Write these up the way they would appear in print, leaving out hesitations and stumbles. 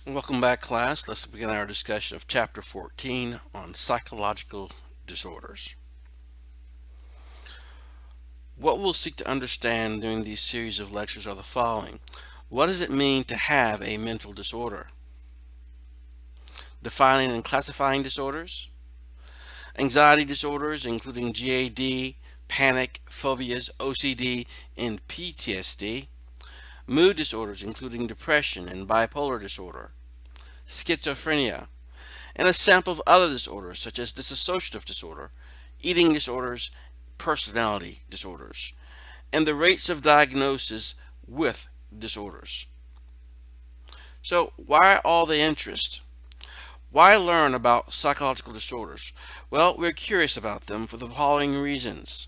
Welcome back, class. Let's begin our discussion of Chapter 14 on psychological disorders. What we'll seek to understand during these series of lectures are the following. What does it mean to have a mental disorder? Defining and classifying disorders. Anxiety disorders, including GAD, panic, phobias, OCD, and PTSD. Mood disorders, including depression and bipolar disorder. Schizophrenia, and a sample of other disorders such as dissociative disorder, eating disorders, personality disorders, and the rates of diagnosis with disorders. So, why all the interest? Why learn about psychological disorders? Well, we're curious about them for the following reasons.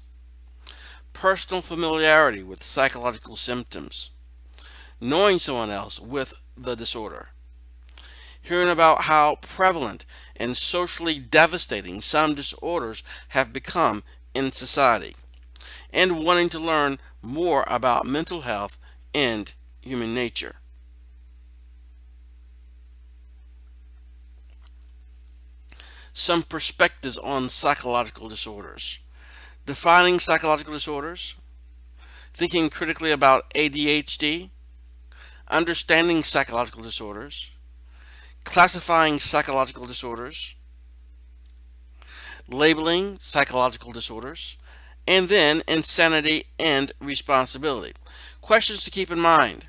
Personal familiarity with psychological symptoms, knowing someone else with the disorder, hearing about how prevalent and socially devastating some disorders have become in society, and wanting to learn more about mental health and human nature. Some perspectives on psychological disorders. Defining psychological disorders, thinking critically about ADHD, understanding psychological disorders, classifying psychological disorders, labeling psychological disorders, and then insanity and responsibility. Questions to keep in mind.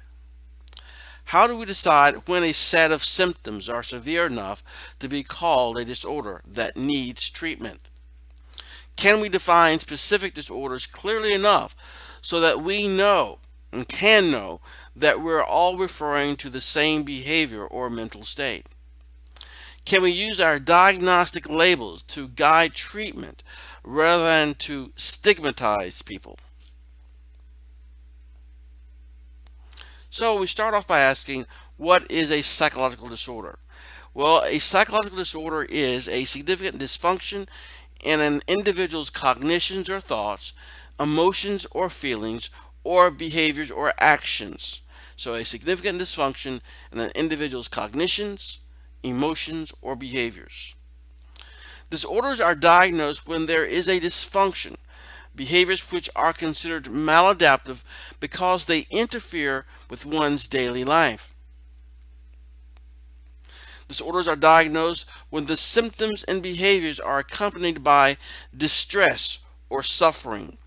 How do we decide when a set of symptoms are severe enough to be called a disorder that needs treatment? Can we define specific disorders clearly enough so that we know and can know that we're all referring to the same behavior or mental state? Can we use our diagnostic labels to guide treatment rather than to stigmatize people? So we start off by asking, what is a psychological disorder? Well, a psychological disorder is a significant dysfunction in an individual's cognitions or thoughts, emotions or feelings, or behaviors or actions. So a significant dysfunction in an individual's cognitions, emotions, or behaviors. Disorders are diagnosed when there is a dysfunction, behaviors which are considered maladaptive because they interfere with one's daily life. Disorders are diagnosed when the symptoms and behaviors are accompanied by distress or suffering.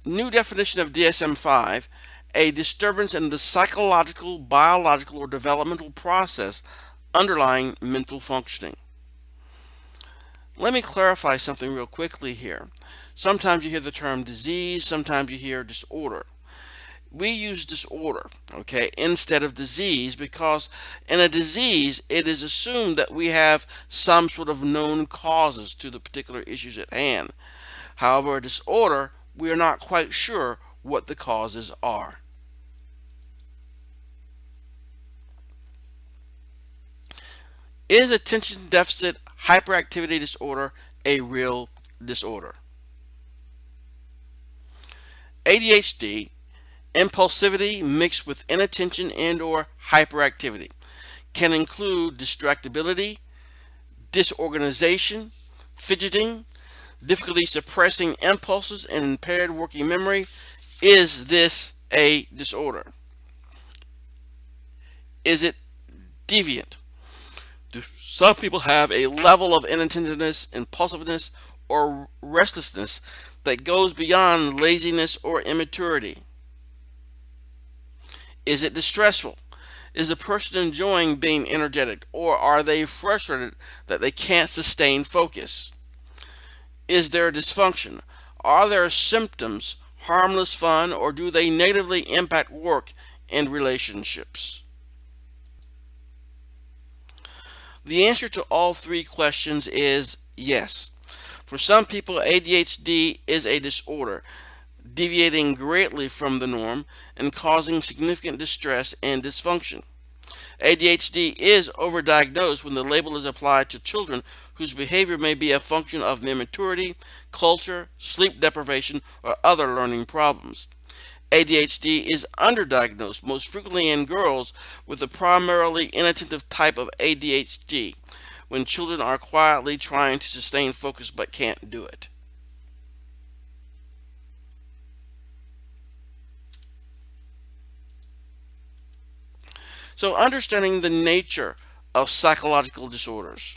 New definition of DSM-5: a disturbance in the psychological, biological, or developmental process underlying mental functioning. Let me clarify something real quickly here. Sometimes you hear the term disease, sometimes you hear disorder. We use disorder, okay, instead of disease because in a disease it is assumed that we have some sort of known causes to the particular issues at hand. However, a disorder, we are not quite sure what the causes are. Is attention deficit hyperactivity disorder a real disorder? ADHD, impulsivity mixed with inattention and or hyperactivity, can include distractibility, disorganization, fidgeting, difficulty suppressing impulses, and impaired working memory. Is this a disorder? Is it deviant? Do some people have a level of inattentiveness, impulsiveness, or restlessness that goes beyond laziness or immaturity? Is it distressful? Is the person enjoying being energetic, or are they frustrated that they can't sustain focus? Is there dysfunction? Are there symptoms harmless fun, or do they negatively impact work and relationships? The answer to all three questions is yes. For some people, ADHD is a disorder, deviating greatly from the norm and causing significant distress and dysfunction. ADHD is overdiagnosed when the label is applied to children whose behavior may be a function of immaturity, culture, sleep deprivation, or other learning problems. ADHD is underdiagnosed, most frequently in girls with a primarily inattentive type of ADHD, when children are quietly trying to sustain focus but can't do it. So, understanding the nature of psychological disorders.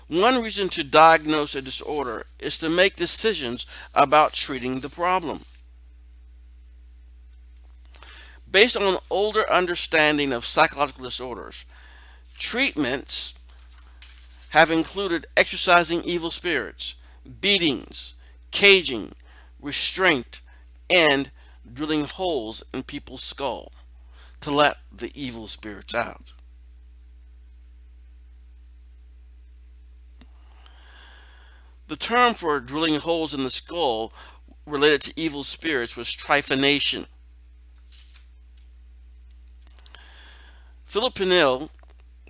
One reason to diagnose a disorder is to make decisions about treating the problem. Based on older understanding of psychological disorders, treatments have included exorcising evil spirits, beatings, caging, restraint, and drilling holes in people's skull to let the evil spirits out. The term for drilling holes in the skull related to evil spirits was trephination. Philippe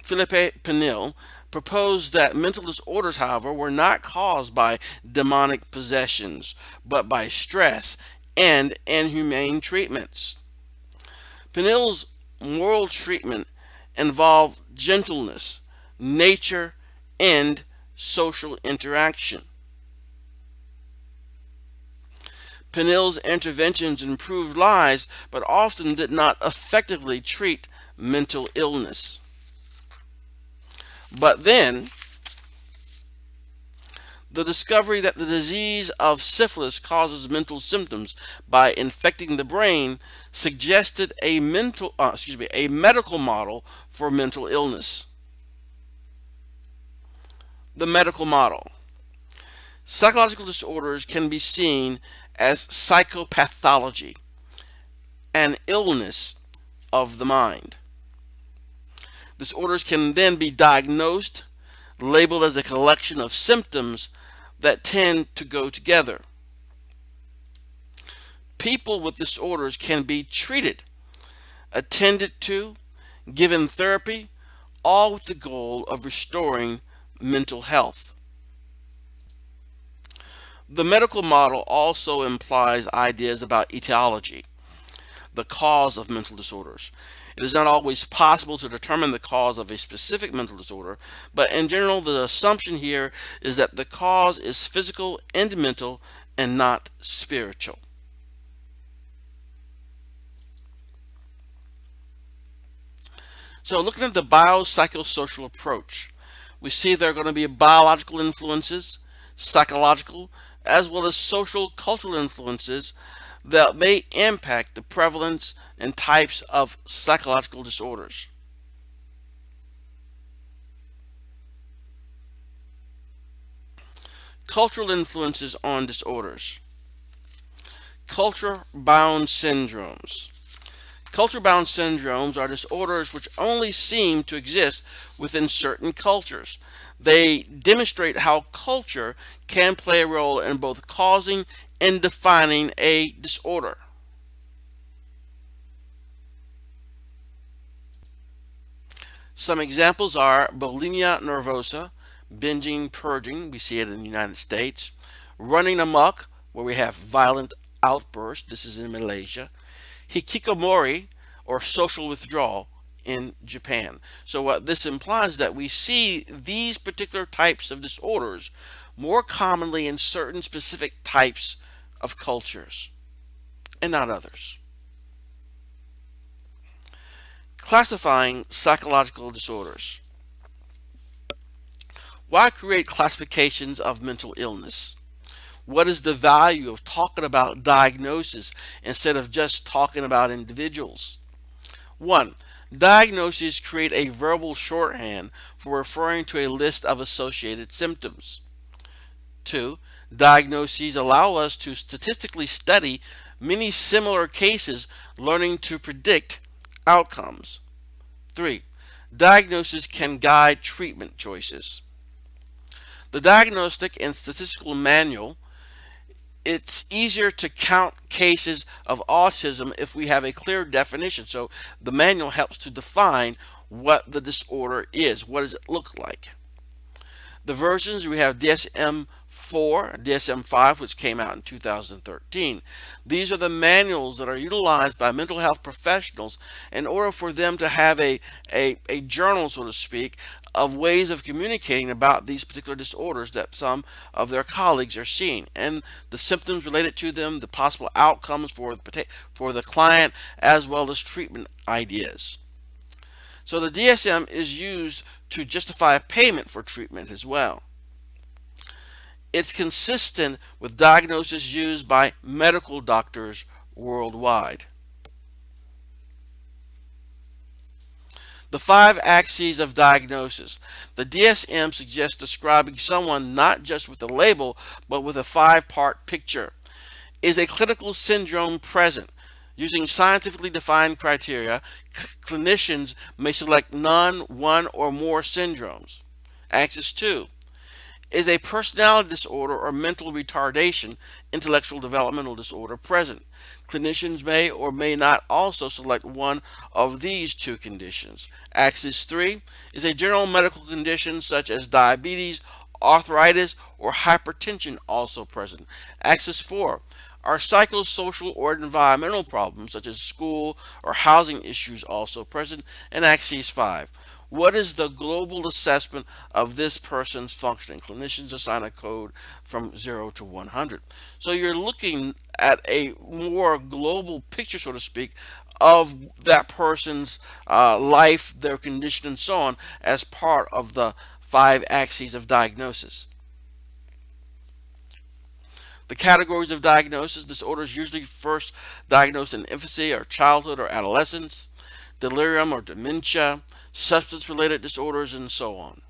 Pinel proposed that mental disorders, however, were not caused by demonic possessions, but by stress and inhumane treatments. Pinel's moral treatment involved gentleness, nature, and social interaction. Pinel's interventions improved lives, but often did not effectively treat mental illness. But then, the discovery that the disease of syphilis causes mental symptoms by infecting the brain suggested a medical model for mental illness. The medical model. Psychological disorders can be seen as psychopathology, an illness of the mind. Disorders can then be diagnosed, labeled as a collection of symptoms that tend to go together. People with disorders can be treated, attended to, given therapy, all with the goal of restoring mental health. The medical model also implies ideas about etiology, the cause of mental disorders. It is not always possible to determine the cause of a specific mental disorder, but in general, the assumption here is that the cause is physical and mental and not spiritual. So looking at the biopsychosocial approach, we see there are going to be biological influences, psychological, as well as social cultural influences that may impact the prevalence and types of psychological disorders. Cultural influences on disorders. Culture-bound syndromes. Culture-bound syndromes are disorders which only seem to exist within certain cultures. They demonstrate how culture can play a role in both causing and defining a disorder. Some examples are bulimia nervosa, binging, purging, we see it in the United States, running amok, where we have violent outbursts, this is in Malaysia, hikikomori, or social withdrawal, in Japan. So what this implies is that we see these particular types of disorders more commonly in certain specific types of cultures and not others. Classifying psychological disorders. Why create classifications of mental illness? What is the value of talking about diagnosis instead of just talking about individuals? 1. Diagnoses create a verbal shorthand for referring to a list of associated symptoms. 2. Diagnoses allow us to statistically study many similar cases, learning to predict outcomes. 3. Diagnosis can guide treatment choices. The Diagnostic and Statistical Manual, it's easier to count cases of autism if we have a clear definition. So the manual helps to define what the disorder is. What does it look like? The versions, we have DSM-5 4, DSM-5, which came out in 2013. These are the manuals that are utilized by mental health professionals in order for them to have a journal, so to speak, of ways of communicating about these particular disorders that some of their colleagues are seeing, and the symptoms related to them, the possible outcomes for the client, as well as treatment ideas. So the DSM is used to justify payment for treatment as well. It's consistent with diagnosis used by medical doctors worldwide. The 5 axes of diagnosis. The DSM suggests describing someone not just with a label, but with a 5-part picture. Is a clinical syndrome present? Using scientifically defined criteria, clinicians may select none, one, or more syndromes. Axis 2. Is a personality disorder or mental retardation, intellectual developmental disorder present? Clinicians may or may not also select one of these 2 conditions. Axis 3. Is a general medical condition such as diabetes, arthritis, or hypertension also present? Axis 4. Are psychosocial or environmental problems such as school or housing issues also present? And Axis 5. What is the global assessment of this person's functioning? Clinicians assign a code from 0 to 100. So you're looking at a more global picture, so to speak, of that person's life, their condition, and so on, as part of the 5 axes of diagnosis. The categories of diagnosis: disorders usually first diagnosed in infancy or childhood or adolescence, delirium or dementia, substance-related disorders, and so on.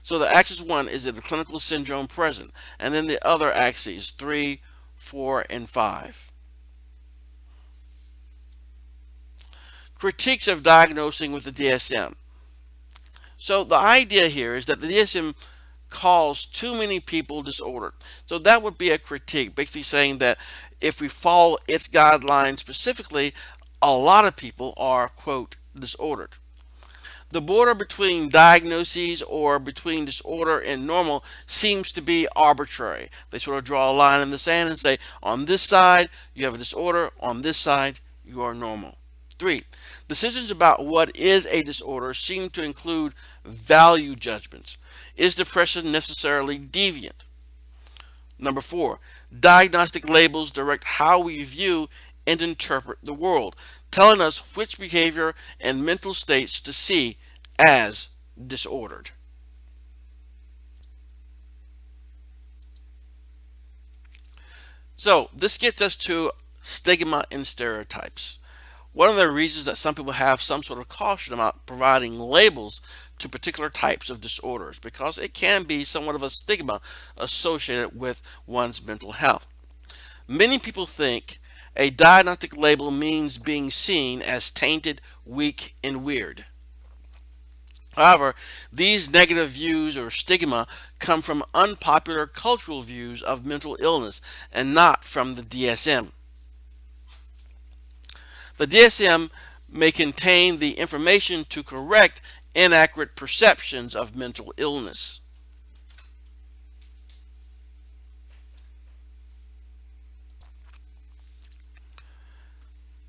So the axis 1 is the clinical syndrome present, and then the other axes 3, 4, and 5. Critiques of diagnosing with the DSM. So the idea here is that the DSM calls too many people disordered. So that would be a critique, basically saying that if we follow its guidelines specifically, a lot of people are, quote, disordered. The border between diagnoses or between disorder and normal seems to be arbitrary. They sort of draw a line in the sand and say, on this side you have a disorder, on this side you are normal. 3. Decisions about what is a disorder seem to include value judgments. Is depression necessarily deviant? Number 4. Diagnostic labels direct how we view and interpret the world, telling us which behavior and mental states to see as disordered. So this gets us to stigma and stereotypes. One of the reasons that some people have some sort of caution about providing labels to particular types of disorders, because it can be somewhat of a stigma associated with one's mental health. Many people think a diagnostic label means being seen as tainted, weak, and weird. However, these negative views or stigma come from unpopular cultural views of mental illness and not from the DSM. The DSM may contain the information to correct inaccurate perceptions of mental illness.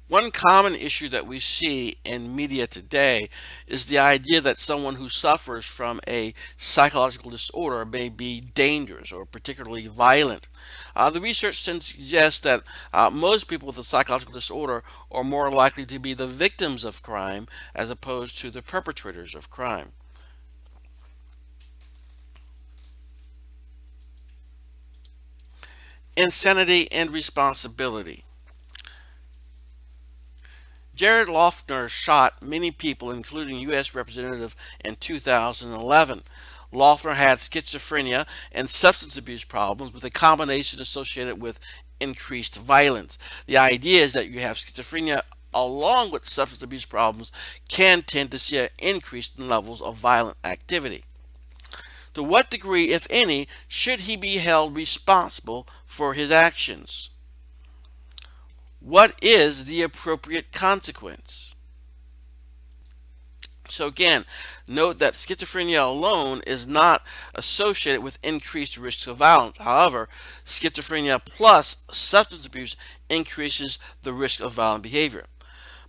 One common issue that we see in media today is the idea that someone who suffers from a psychological disorder may be dangerous or particularly violent. The research tends to suggest that most people with a psychological disorder are more likely to be the victims of crime as opposed to the perpetrators of crime. Insanity and responsibility. Jared Loughner shot many people, including U.S. Representative, in 2011. Loughner had schizophrenia and substance abuse problems with a combination associated with increased violence. The idea is that you have schizophrenia along with substance abuse problems can tend to see an increase in levels of violent activity. To what degree, if any, should he be held responsible for his actions? What is the appropriate consequence? So again, note that schizophrenia alone is not associated with increased risks of violence. However, schizophrenia plus substance abuse increases the risk of violent behavior.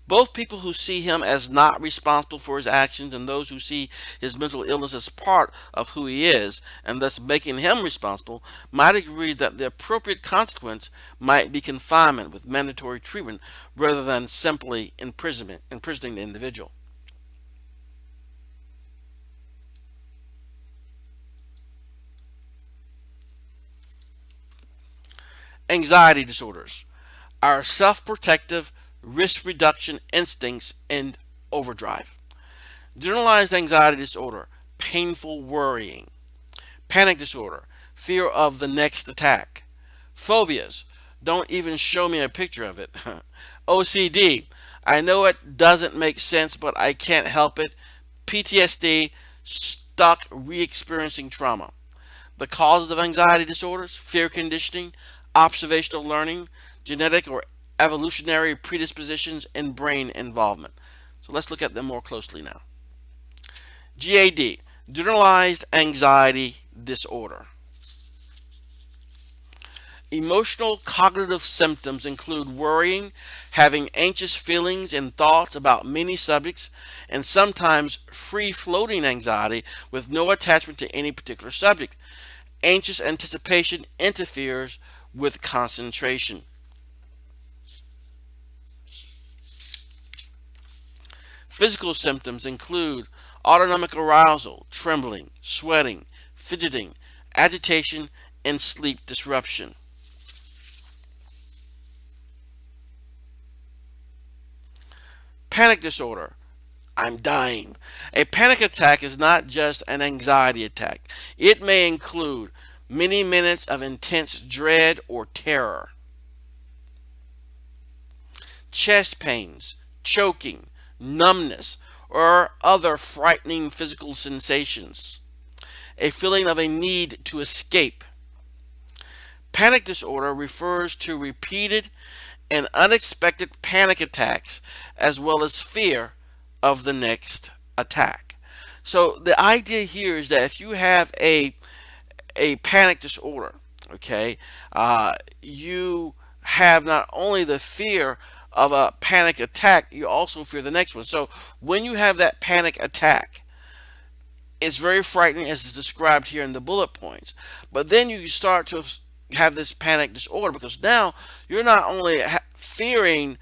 Both people who see him as not responsible for his actions and those who see his mental illness as part of who he is and thus making him responsible might agree that the appropriate consequence might be confinement with mandatory treatment rather than simply imprisoning the individual. Anxiety disorders are self-protective risk reduction instincts in overdrive. Generalized anxiety disorder, painful worrying. Panic disorder, fear of the next attack. Phobias, don't even show me a picture of it. OCD, I know it doesn't make sense, but I can't help it. PTSD, stuck re-experiencing trauma. The causes of anxiety disorders: fear conditioning, observational learning, genetic or evolutionary predispositions, and brain involvement. So let's look at them more closely now. GAD, generalized anxiety disorder. Emotional cognitive symptoms include worrying, having anxious feelings and thoughts about many subjects, and sometimes free-floating anxiety with no attachment to any particular subject. Anxious anticipation interferes with concentration. Physical symptoms include autonomic arousal, trembling, sweating, fidgeting, agitation, and sleep disruption. Panic disorder. I'm dying. A panic attack is not just an anxiety attack. It may include many minutes of intense dread or terror, chest pains, choking, numbness, or other frightening physical sensations, a feeling of a need to escape. Panic disorder refers to repeated and unexpected panic attacks as well as fear of the next attack. So the idea here is that if you have a panic disorder, okay, you have not only the fear of a panic attack, you also fear the next one. So when you have that panic attack, it's very frightening as is described here in the bullet points. But then you start to have this panic disorder because now you're not only fearing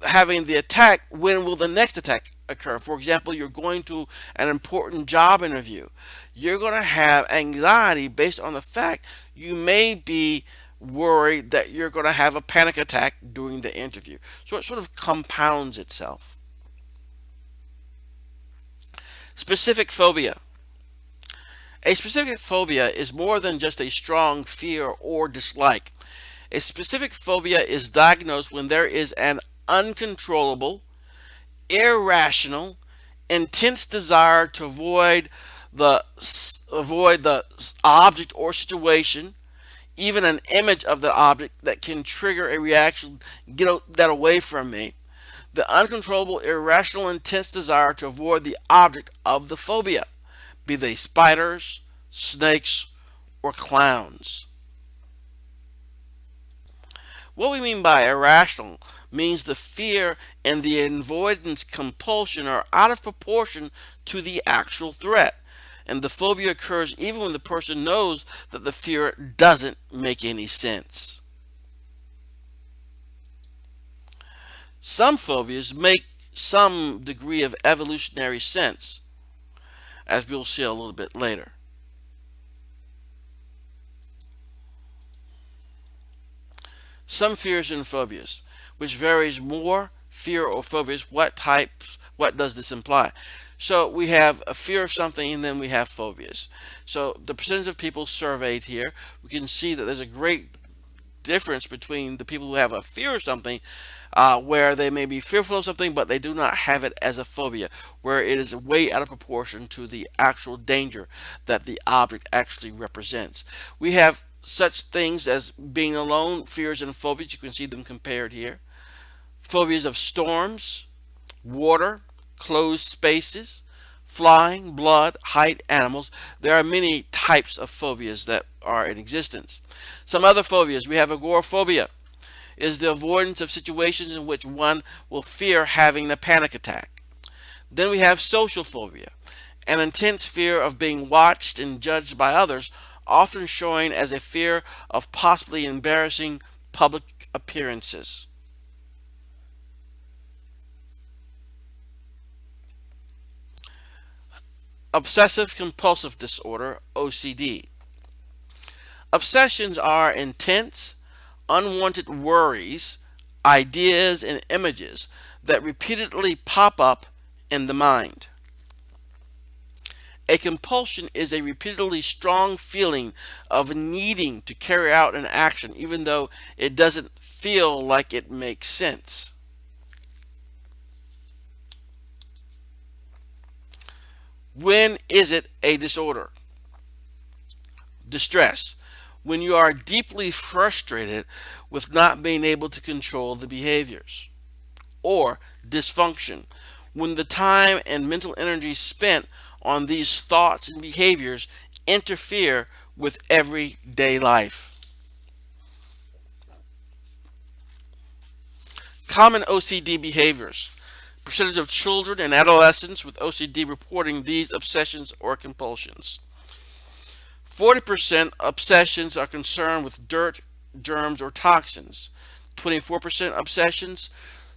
having the attack, when will the next attack occur? For example, you're going to an important job interview. You're going to have anxiety based on the fact you may be worried that you're going to have a panic attack during the interview. So it sort of compounds itself. Specific phobia. A specific phobia is more than just a strong fear or dislike. A specific phobia is diagnosed when there is an uncontrollable, irrational, intense desire to avoid the object or situation, even an image of the object that can trigger a reaction, get that away from me. The uncontrollable, irrational, intense desire to avoid the object of the phobia, be they spiders, snakes, or clowns. What we mean by irrational means the fear and the avoidance compulsion are out of proportion to the actual threat. And the phobia occurs even when the person knows that the fear doesn't make any sense. Some phobias make some degree of evolutionary sense, as we'll see a little bit later. Some fears and phobias, which varies more, fear or phobias, what types, what does this imply? So we have a fear of something and then we have phobias. So the percentage of people surveyed here, we can see that there's a great difference between the people who have a fear of something, where they may be fearful of something but they do not have it as a phobia, where it is way out of proportion to the actual danger that the object actually represents. We have such things as being alone, fears and phobias. You can see them compared here. Phobias of storms, water, closed spaces, flying, blood, height, animals. There are many types of phobias that are in existence. Some other phobias, we have agoraphobia, is the avoidance of situations in which one will fear having a panic attack. Then we have social phobia, an intense fear of being watched and judged by others, often showing as a fear of possibly embarrassing public appearances. Obsessive compulsive disorder, OCD. Obsessions are intense, unwanted worries, ideas, and images that repeatedly pop up in the mind. A compulsion is a repeatedly strong feeling of needing to carry out an action even though it doesn't feel like it makes sense. When is it a disorder? Distress. When you are deeply frustrated with not being able to control the behaviors. Or dysfunction. When the time and mental energy spent on these thoughts and behaviors interfere with everyday life. Common OCD behaviors. Percentage of children and adolescents with OCD reporting these obsessions or compulsions. 40% obsessions are concerned with dirt, germs, or toxins. 24% obsessions,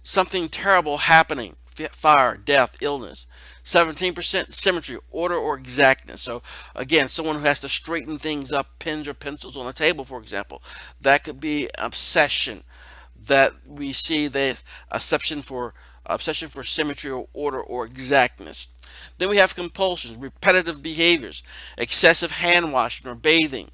something terrible happening, fire, death, illness. 17% symmetry, order, or exactness. So again, someone who has to straighten things up, pens or pencils on a table, for example. That could be obsession. That we see the obsession for symmetry or order or exactness. Then we have compulsions, repetitive behaviors, excessive hand washing or bathing,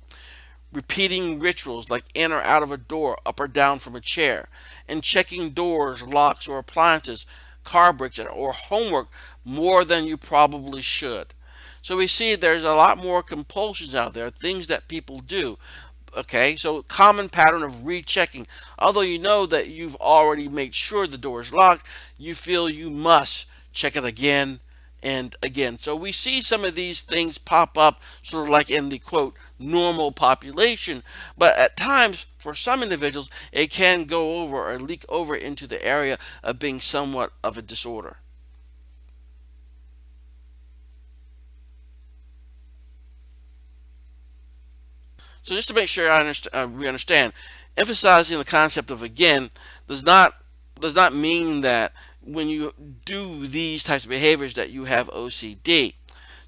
repeating rituals like in or out of a door, up or down from a chair, and checking doors, locks, or appliances, car brakes, or homework more than you probably should. So we see there's a lot more compulsions out there, things that people do. Okay, so common pattern of rechecking. Although you know that you've already made sure the door is locked, you feel you must check it again and again. So we see some of these things pop up sort of like in the quote normal population, but at times for some individuals it can go over or leak over into the area of being somewhat of a disorder. So just to make sure we understand, emphasizing the concept of again does not mean that when you do these types of behaviors that you have OCD.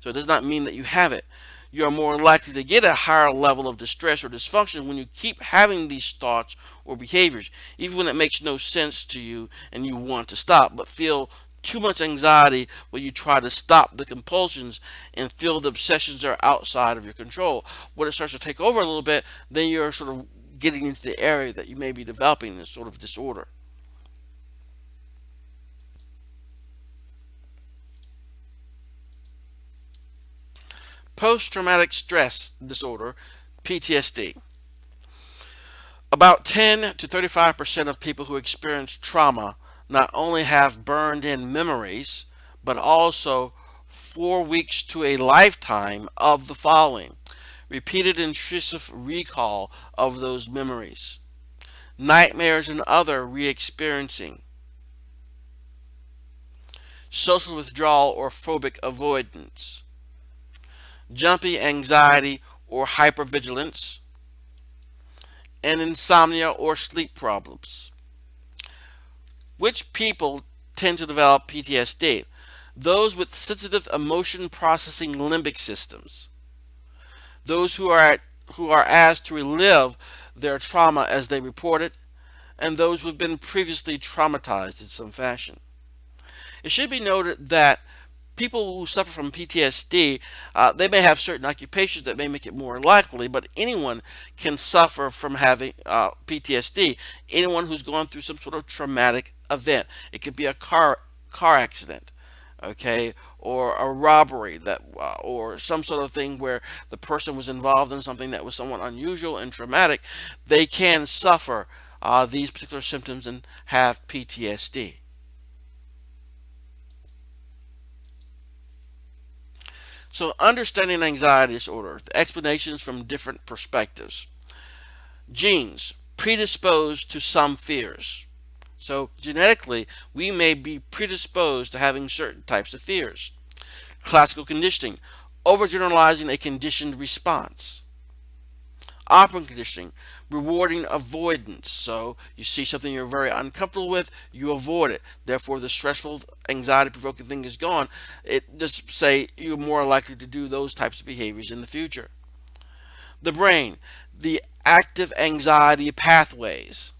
So it does not mean that you have it. You are more likely to get a higher level of distress or dysfunction when you keep having these thoughts or behaviors, even when it makes no sense to you and you want to stop, but feel too much anxiety when you try to stop the compulsions and feel the obsessions are outside of your control. When it starts to take over a little bit, then you're sort of getting into the area that you may be developing this sort of disorder. Post-traumatic stress disorder, PTSD. About 10 to 35% of people who experience trauma not only have burned in memories, but also 4 weeks to a lifetime of the following: repeated intrusive recall of those memories, nightmares and other re-experiencing, social withdrawal or phobic avoidance, jumpy anxiety or hypervigilance, and insomnia or sleep problems. Which people tend to develop PTSD? Those with sensitive emotion processing limbic systems. Those who are asked to relive their trauma as they report it, and those who have been previously traumatized in some fashion. It should be noted that people who suffer from PTSD, they may have certain occupations that may make it more likely, but anyone can suffer from having PTSD. Anyone who's gone through some sort of traumatic event. It could be a car accident, okay, or a robbery or some sort of thing where the person was involved in something that was somewhat unusual and traumatic. They can suffer these particular symptoms and have PTSD. So understanding anxiety disorder, the explanations from different perspectives. Genes predisposed to some fears. So genetically, we may be predisposed to having certain types of fears. Classical conditioning, overgeneralizing a conditioned response. Operant conditioning, rewarding avoidance. So you see something you're very uncomfortable with, you avoid it. Therefore, the stressful, anxiety-provoking thing is gone. It just say you're more likely to do those types of behaviors in the future. The brain, the active anxiety pathways.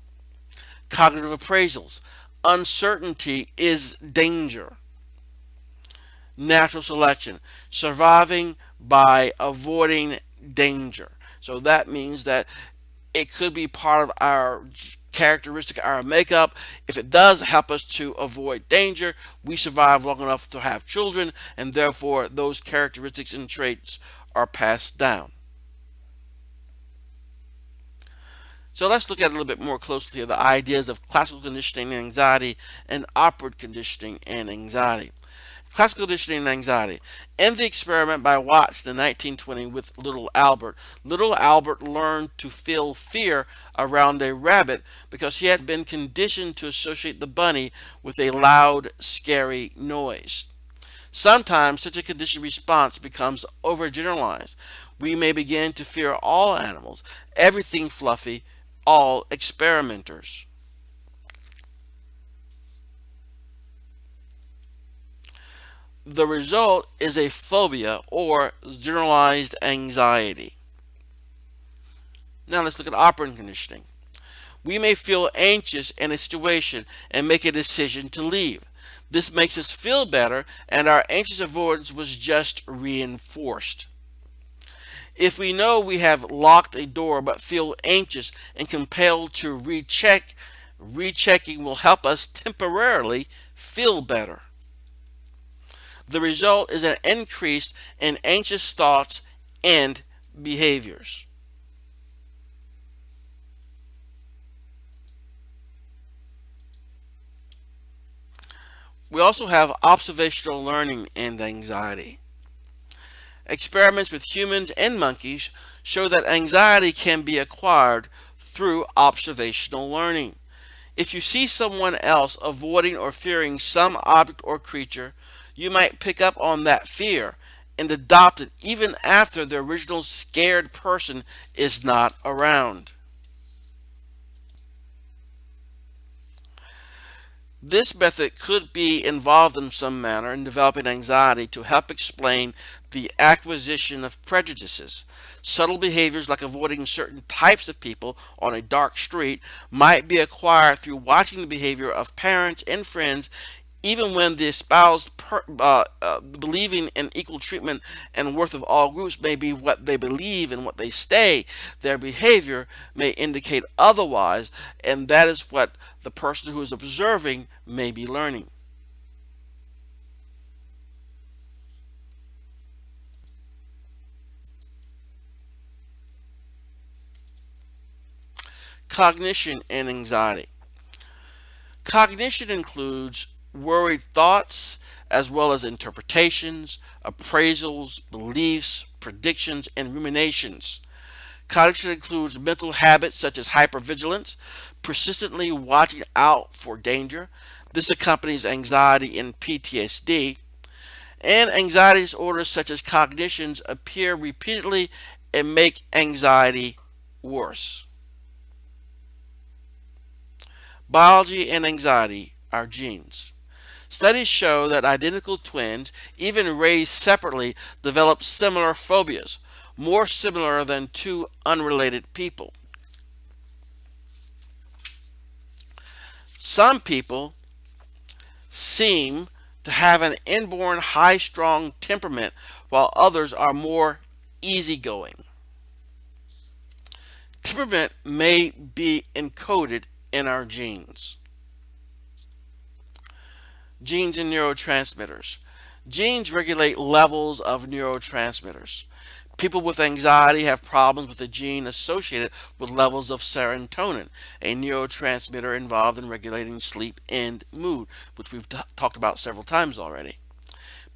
Cognitive appraisals, uncertainty is danger. Natural selection, surviving by avoiding danger. So that means that it could be part of our characteristic, our makeup. If it does help us to avoid danger, we survive long enough to have children, and therefore those characteristics and traits are passed down. So let's look at a little bit more closely at the ideas of classical conditioning and anxiety and operant conditioning and anxiety. Classical conditioning and anxiety. In the experiment by Watts in 1920 with little Albert learned to feel fear around a rabbit because he had been conditioned to associate the bunny with a loud, scary noise. Sometimes such a conditioned response becomes overgeneralized. We may begin to fear all animals, everything fluffy, all experimenters. The result is a phobia or generalized anxiety. Now let's look at operant conditioning. We may feel anxious in a situation and make a decision to leave. This makes us feel better, and our anxious avoidance was just reinforced. If we know we have locked a door but feel anxious and compelled to recheck, rechecking will help us temporarily feel better. The result is an increase in anxious thoughts and behaviors. We also have observational learning and anxiety. Experiments with humans and monkeys show that anxiety can be acquired through observational learning. If you see someone else avoiding or fearing some object or creature, you might pick up on that fear and adopt it even after the original scared person is not around. This method could be involved in some manner in developing anxiety to help explain the acquisition of prejudices. Subtle behaviors like avoiding certain types of people on a dark street might be acquired through watching the behavior of parents and friends, even when the espoused believing in equal treatment and worth of all groups may be what they believe and what they say. Their behavior may indicate otherwise, and that is what the person who is observing may be learning. Cognition and anxiety. Cognition includes worried thoughts as well as interpretations, appraisals, beliefs, predictions, and ruminations. Cognition includes mental habits such as hypervigilance, persistently watching out for danger. This accompanies anxiety and PTSD. And anxiety disorders such as cognitions appear repeatedly and make anxiety worse. Biology and anxiety are genes. Studies show that identical twins, even raised separately, develop similar phobias, more similar than two unrelated people. Some people seem to have an inborn high-strung temperament, while others are more easygoing. Temperament may be encoded in our genes. Genes and neurotransmitters. Genes regulate levels of neurotransmitters. People with anxiety have problems with a gene associated with levels of serotonin, a neurotransmitter involved in regulating sleep and mood, which we've talked about several times already.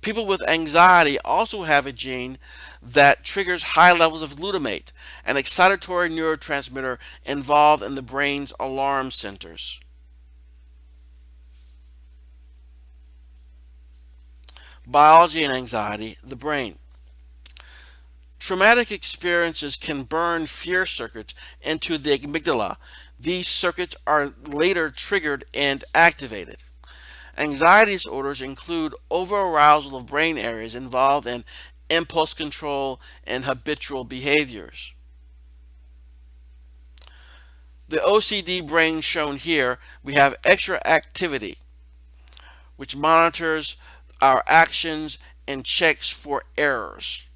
People with anxiety also have a gene that triggers high levels of glutamate, an excitatory neurotransmitter involved in the brain's alarm centers. Biology and anxiety, the brain. Traumatic experiences can burn fear circuits into the amygdala. These circuits are later triggered and activated. Anxiety disorders include overarousal of brain areas involved in impulse control and habitual behaviors. The OCD brain shown here, we have extra activity, which monitors our actions and checks for errors.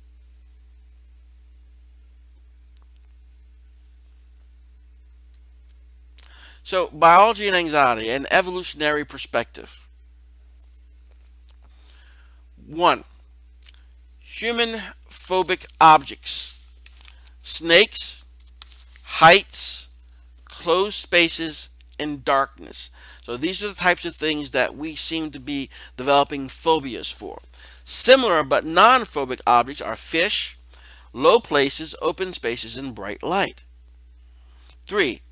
So, biology and anxiety, an evolutionary perspective. 1. Human phobic objects. Snakes, heights, closed spaces, and darkness. So these are the types of things that we seem to be developing phobias for. Similar but non-phobic objects are fish, low places, open spaces, and bright light. 3.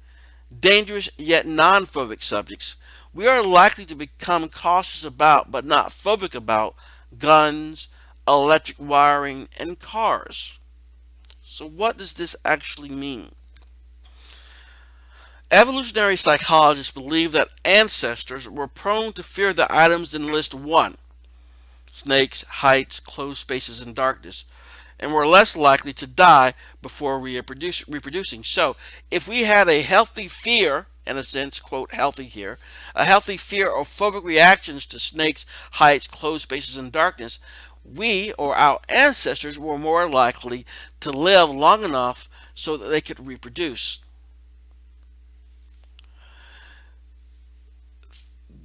Dangerous yet non-phobic subjects. We are likely to become cautious about but not phobic about guns, electric wiring, and cars. So what does this actually mean? Evolutionary psychologists believe that ancestors were prone to fear the items in list 1, snakes, heights, closed spaces, and darkness, and were less likely to die before reproducing. So if we had a healthy fear, in a sense, quote, healthy here, a healthy fear or phobic reactions to snakes, heights, closed spaces, and darkness, we or our ancestors were more likely to live long enough so that they could reproduce.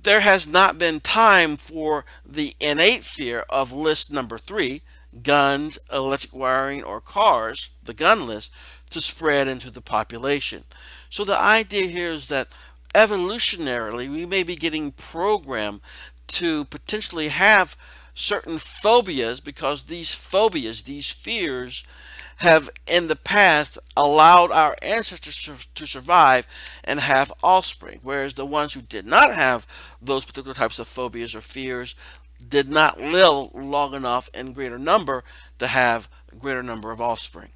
There has not been time for the innate fear of list number 3, guns, electric wiring, or cars, the gun list, to spread into the population. So the idea here is that evolutionarily we may be getting programmed to potentially have certain phobias because these phobias, these fears, have in the past allowed our ancestors to survive and have offspring, whereas the ones who did not have those particular types of phobias or fears did not live long enough in greater number to have a greater number of offspring.